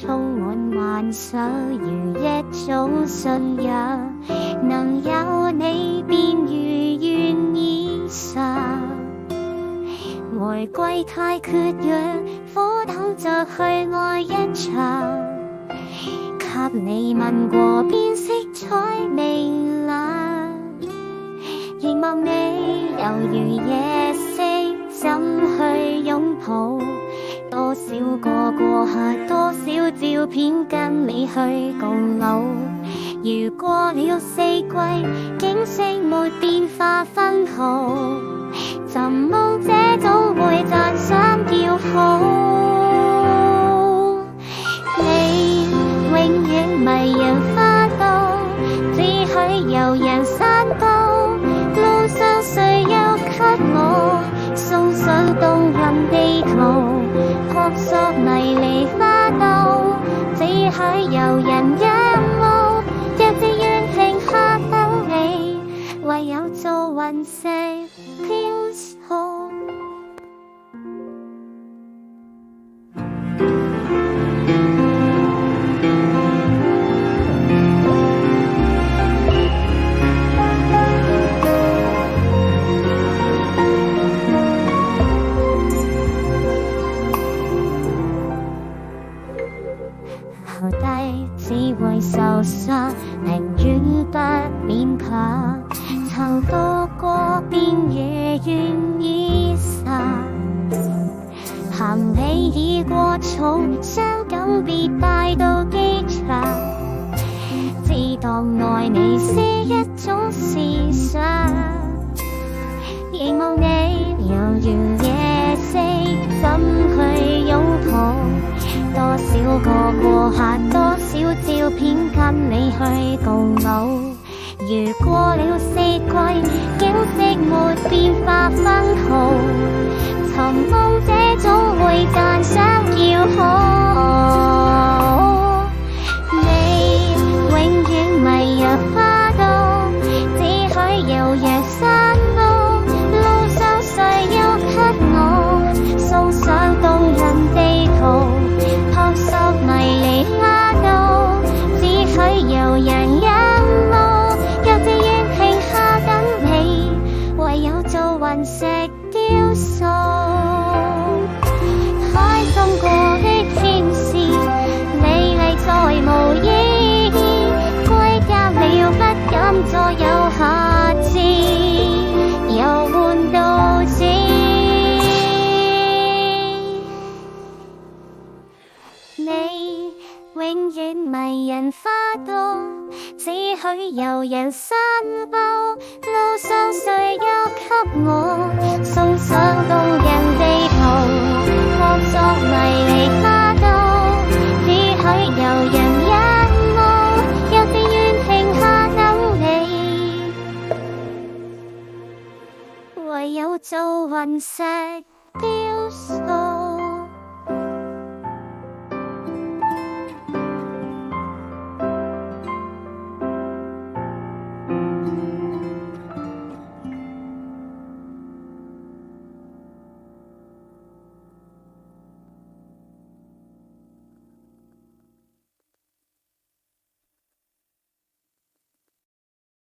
充滿幻想，如一種信仰，能有你便如願以償。玫瑰太缺氧，苦等着去愛一場，給你吻過便色彩明亮，凝望你猶如夜色，怎去擁抱？多少個過客，多少照片跟你去共老。如過了四季，景色沒變化分毫，尋夢者總會讚賞叫好。你永遠迷人花都，只許遊人散步，路上誰又給我送上動人地圖？撲朔迷離花都，只許遊人仰慕。若自願停下等你，唯有做雲石飄送。後低只會受傷，寧願不勉強，曾度過便也願意散。行李已過重，傷感別帶到機場，只當愛你是一種時尚，凝望你猶如夜色，怎去擁抱？多少個過客，多少照片跟你去共老。如過了四季，景色沒變化分毫，尋夢者總會讚賞叫好。你永遠迷入花都，只許遊人散步，路上誰又給我送上動人地圖？撲朔迷離花都，只許遊人仰慕。若自願停下等你，唯有做雲石雕塑。開心過的天使，美麗再無意義，歸家了不敢再有下次，遊玩到此。你永遠迷人花都，只許遊人散步，路上誰又給我送上動人地圖？撲朔迷離花都，只許遊人仰慕。若自願停下等你，唯有做雲石雕塑。